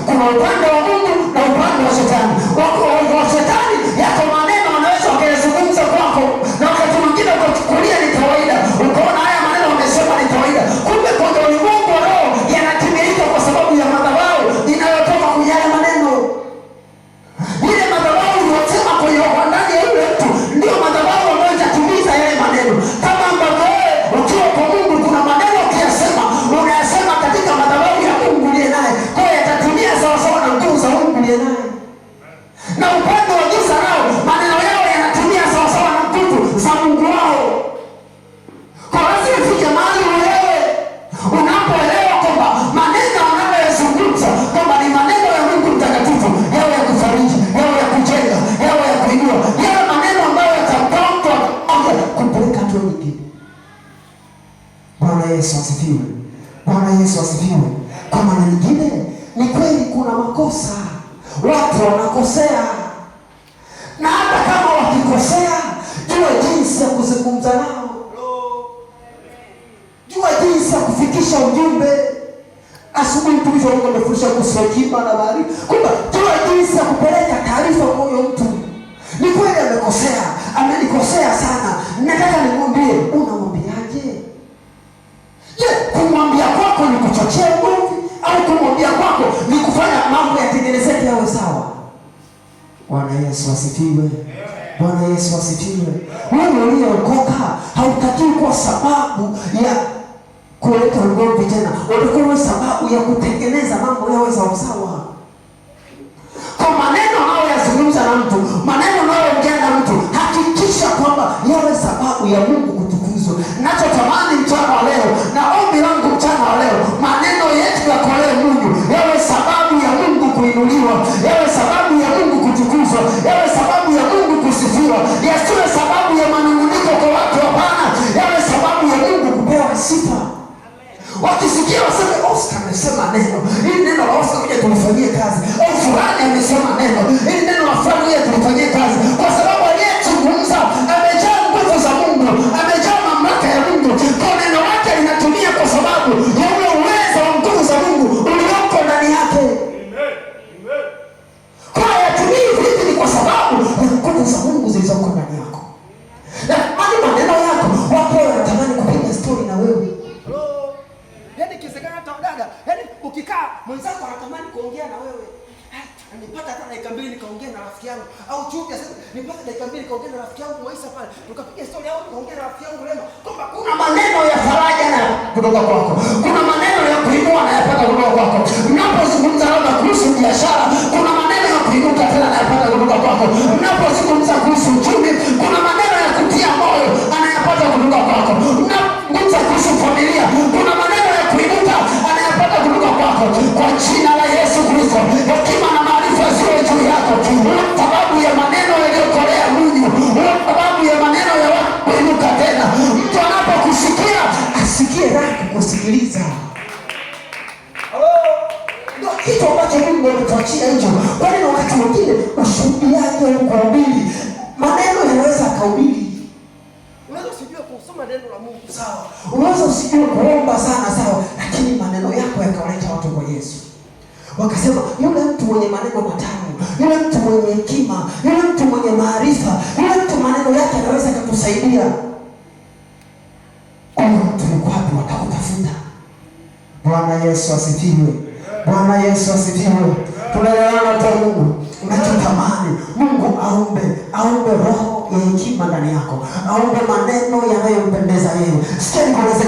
Kuna upande wa Mungu na upande wa shetani. Wa shetani yako maneno wanaweza wakayazungumza kwako, na wakati mwingine ukachukulia ni kawaida, ukaona haya maneno wamesema ni kawaida. Kumbe kwenye ulimwengu wa roho yanatimilika kwa sababu ya madhabahu inayotoka kwenye haya maneno. Ile madhabahu iliyosema kwenye ndani ya yule mtu ndio madhabahu ambayo itatimiza yale maneno. Kama ambavyo wewe ukiwa kwa Mungu kuna maneno ukiyasema unayasema katika madhabahu ya Mungu aliye naye, kwa hiyo yatatimia sawa sawa na nguvu za Mungu aliye naye. Na upande wa giza nao maneno yao yanatimia sawa sawa na nguvu za Mungu wao. Kwa lazima ifike mahali wewe unapoelewa kwamba maneno wanayozungumza kwamba ni maneno ya Mungu mtakatifu, yao ya kufariji, yao ya kujenga, yao ya kuinua, yale maneno ambayo yatamtoa kupeleka hatua nyingine. Bwana Yesu asifiwe. Bwana Yesu asifiwe. Kwa maana nyingine ni kweli kuna makosa, watu wanakosea, na hata kama wakikosea, jua jinsi ya kuzungumza nao, jua jinsi ya kufikisha ujumbe. Asubuhi mtumishi wa Mungu amefundisha kuhusu hekima na maarifa, kwamba jua jinsi ya kupeleka taarifa kwa huyo mtu. Ni kweli amekosea, amenikosea sana, nataka nimwambie. Unamwambiaje? Je, kumwambia kwako ni kuchochea ugomvi au kumwambia kwako ni kufanya mambo yatengenezeke yawe sawa? Bwana Yesu asifiwe. Bwana Yesu asifiwe. Wewe uliyeokoka hautakiwi kwa sababu ya kuleta ugomvi tena, utakuwa sababu ya kutengeneza mambo yawe sawa sawa. Kwa maneno unayoyazungumza na mtu, maneno unayoongea na mtu, hakikisha kwamba yawe sababu ya Mungu kutukuzwa. Ninachotamani mchana wa leo na ombi langu mchana wa leo, maneno yetu yakolee Mungu, yawe sababu ya Mungu kuinuliwa, yawe sababu ya Mungu kutukuzwa, yawe sababu ya Mungu kusifiwa, yasiwe sababu ya manunguniko kwa watu. Hapana, yawe sababu ya Mungu kupewa sifa. Wakisikia waseme Oscar amesema neno, hili neno la Oscar kuja tulifanyie kazi, au fulani amesema neno, hili neno la fulani kuja tulifanyie kazi, kwa sababu aliyezungumza amejaa nguvu za Mungu, amejaa mamlaka ya Mungu. Kwa neno lake linatumia kwa sababu ya ule uwezo wa nguvu za Mungu ulioko ndani yake. Kwa yatumii vipi? Ni kwa sababu ya nguvu za Mungu zilizoko ndani yako. Na hadi maneno yako wapo wanatamani kupiga story na wewe. Yaani kisekana hata dada, yaani ukikaa mwenzako anatamani kuongea na wewe. Nipata hata dakika 2 nikaongea na rafiki yangu, au chupi sasa nipata dakika 2 nikaongea na rafiki yangu Maisa pale. Tukapiga story au nikaongea na rafiki yangu Lema. Kwamba kuna maneno ya faraja na kutoka kwako. Kuna maneno ya kuinua na yapata kutoka kwako. Unapozungumza labda kuhusu biashara, kuna maneno ya kuinuka tena na yapata kutoka kwako. Unapozungumza kuhusu uchumi, kuna maneno ya kutia moyo anayapata kutoka kwako. Unapozungumza kuhusu familia, kuna maneno ya kuinuka anayapata kutoka kwako. Kwa jina la Yesu Kristo, hekima na maarifa ziwe juu yako. Sababu ya maneno yaliyokolea Mungu, sababu ya maneno ya watu kuinuka tena. Mtu anapokusikia asikie raha kukusikiliza. Ndio kitu ambacho Mungu ametuachia hicho. Kwa nini wakati mwingine ushuhudiaje au kuhubiri? Maneno yanaweza kuhubiri. Unaweza usijue kusoma neno la Mungu, sawa. Unaweza usijue kuomba sana, sawa, lakini maneno yako yakawaleta watu kwa Yesu. Wakasema yule mtu mwenye maneno matamu, yule mtu mwenye hekima, yule mtu mwenye maarifa, yule mtu maneno yake anaweza kukusaidia. Huyo mtu yuko wapi? Watakutafuta. Bwana Yesu asifiwe. Bwana Yesu asifiwe. Tunaelewana kwa Mungu. Unachotamani Mungu aumbe roho ya hekima ndani yako, aumbe maneno yanayompendeza yeye. Sikia nikueleze